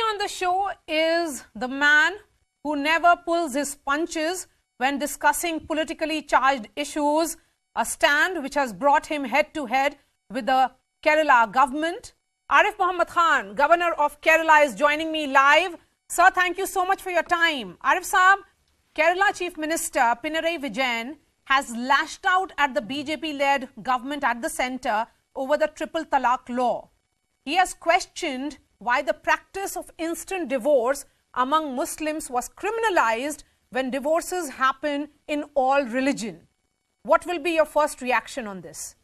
on the show is the man who never pulls his punches when discussing politically charged issues, a stand which has brought him head to head with the Kerala government. Arif Mohammad Khan, Governor of Kerala, is joining me live. Sir, thank you so much for your time. Arif Saab, Kerala Chief Minister Pinarayi Vijayanvna has lashed out at the BJP-led government at the centre over the triple talaq law. He has questioned why the practice of instant divorce among Muslims was criminalized when divorces happen in all religion. What will be your first reaction on this?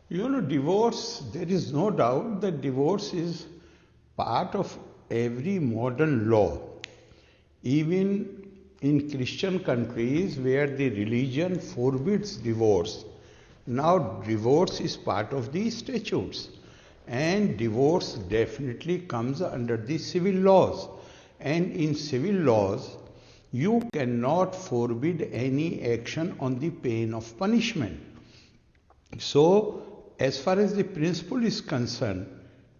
You know, divorce, there is no doubt that divorce is part of every modern law. Even in Christian countries where the religion forbids divorce, now divorce is part of the statutes. And divorce definitely comes under the civil laws. And in civil laws, you cannot forbid any action on the pain of punishment. So, as far as the principle is concerned,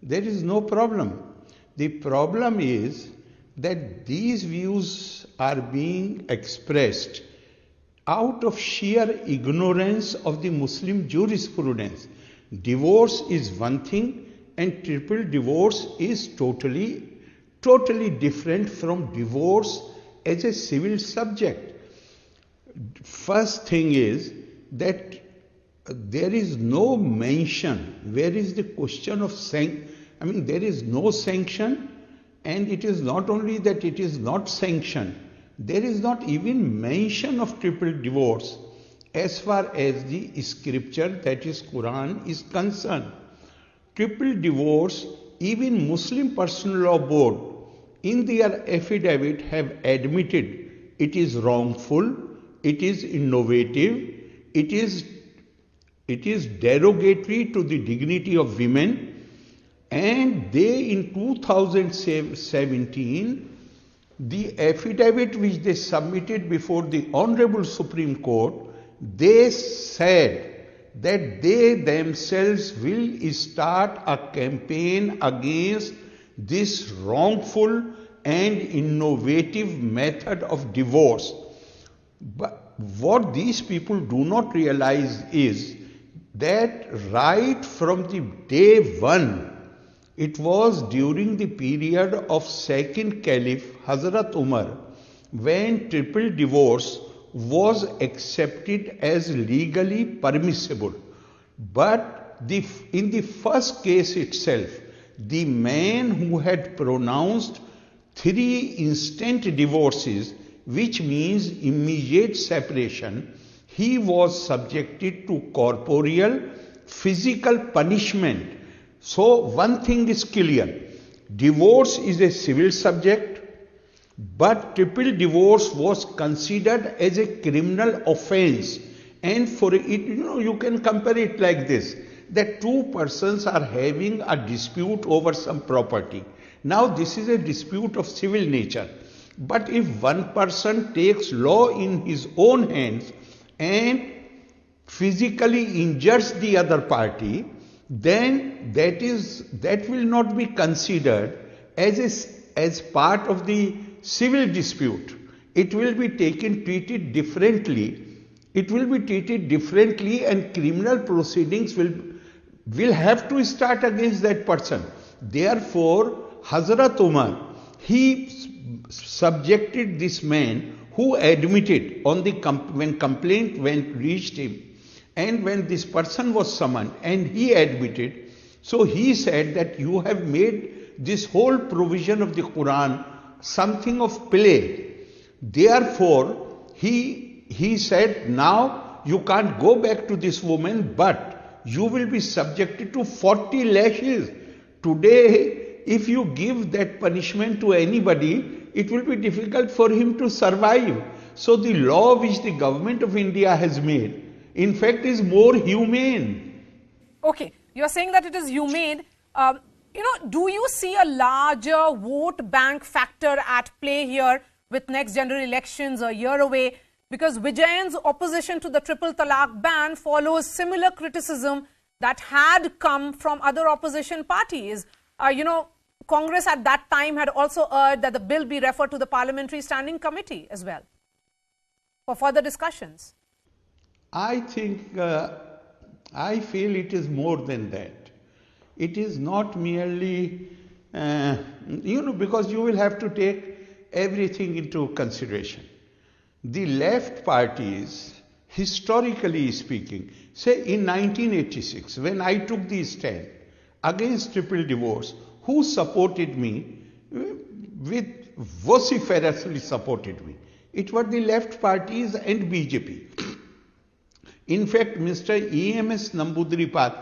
there is no problem. The problem is that these views are being expressed out of sheer ignorance of the Muslim jurisprudence. Divorce is one thing and triple divorce is totally different from divorce as a civil subject. First thing is that there is no mention. Where is the question of there is no sanction, and it is not only that it is not sanctioned, there is not even mention of triple divorce as far as the scripture, that is Quran, is concerned. Triple divorce, even Muslim Personal Law Board in their affidavit have admitted it is wrongful, it is innovative, it is derogatory to the dignity of women, and they in 2017, the affidavit which they submitted before the Honorable Supreme Court, they said that they themselves will start a campaign against this wrongful and innovative method of divorce. But what these people do not realize is that right from the day one, it was during the period of second Caliph Hazrat Umar when triple divorce was accepted as legally permissible. But in the first case itself, the man who had pronounced 3 instant divorces, which means immediate separation, he was subjected to corporeal, physical punishment. So one thing is clear, divorce is a civil subject, but triple divorce was considered as a criminal offense. And for it, you can compare it like this, that two persons are having a dispute over some property. Now this is a dispute of civil nature. But if one person takes law in his own hands and physically injures the other party, then that will not be considered as part of the civil dispute. It will be treated differently. It will be treated differently, and criminal proceedings will have to start against that person. Therefore, Hazrat Umar, he subjected this man who admitted when complaint reached him, and when this person was summoned and he admitted, so he said that you have made this whole provision of the Quran something of play. Therefore, he said, now you can't go back to this woman, but you will be subjected to 40 lashes. Today, if you give that punishment to anybody, it will be difficult for him to survive. So the law which the government of India has made, in fact, is more humane. Okay, you are saying that it is humane. Do you see a larger vote bank factor at play here with next general elections a year away? Because Vijayan's opposition to the triple talaq ban follows similar criticism that had come from other opposition parties. Congress at that time had also urged that the bill be referred to the Parliamentary Standing Committee as well for further discussions. I think, I feel it is more than that. It is not merely, because you will have to take everything into consideration. The left parties, historically speaking, say in 1986, when I took the stand against triple divorce, who supported me, vociferously supported me? It were the left parties and BJP. In fact, Mr. EMS Namboodiripad,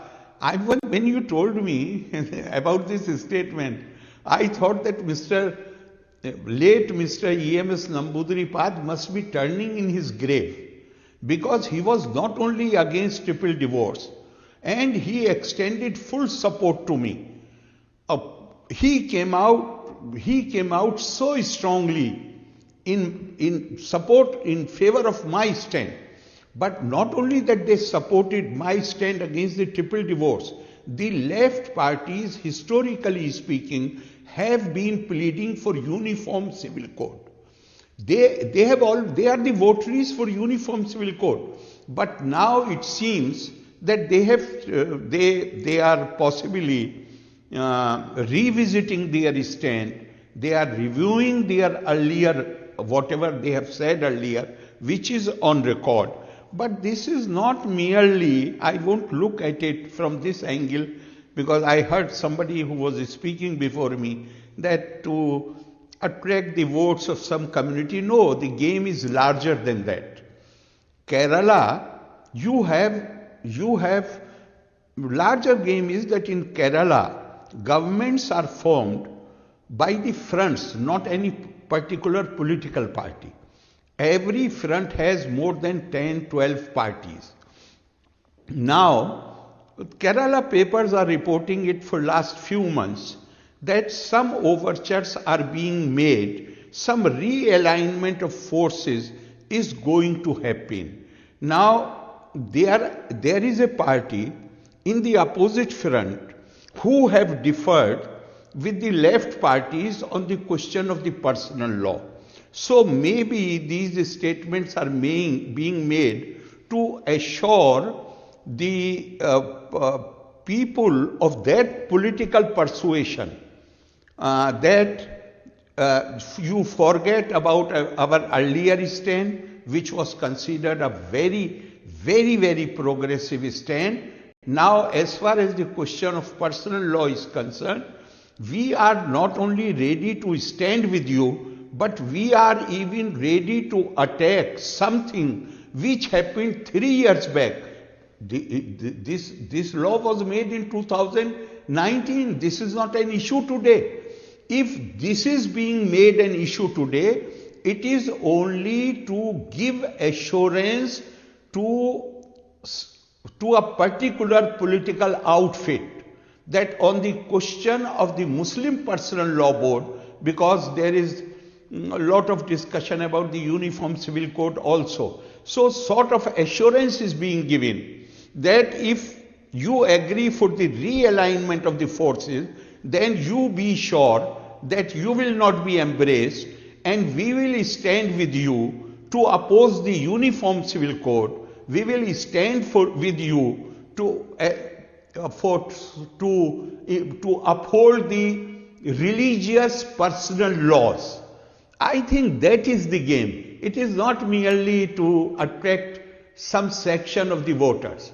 when you told me about this statement, I thought that late Mr. EMS Namboodiripad must be turning in his grave, because he was not only against triple divorce, and he extended full support to me. He came out so strongly in support, in favor of my stand. But not only that they supported my stand against the triple divorce, the left parties, historically speaking, have been pleading for uniform civil code. They are the votaries for uniform civil code. But now it seems that they are possibly revisiting their stand. They are reviewing their earlier, whatever they have said earlier, which is on record. But this is not merely, I won't look at it from this angle, because I heard somebody who was speaking before me that to attract the votes of some community. No, the game is larger than that. Kerala, you have larger game is that in Kerala, governments are formed by the fronts, not any particular political party. Every front has more than 10, 12 parties. Now, Kerala papers are reporting it for last few months that some overtures are being made, some realignment of forces is going to happen. Now, there is a party in the opposite front who have differed with the left parties on the question of the personal law. So maybe these statements are being made to assure the people of that political persuasion that you forget about our earlier stand, which was considered a very, very, very progressive stand. Now, as far as the question of personal law is concerned, we are not only ready to stand with you, but we are even ready to attack something which happened 3 years back. This law was made in 2019. This is not an issue today. If this is being made an issue today, it is only to give assurance to a particular political outfit that on the question of the Muslim Personal Law Board, because there is a lot of discussion about the Uniform Civil Code also. So sort of assurance is being given that if you agree for the realignment of the forces, then you be sure that you will not be embraced, and we will stand with you to oppose the Uniform Civil Code. We will stand with you to uphold the religious personal laws. I think that is the game. It is not merely to attract some section of the voters.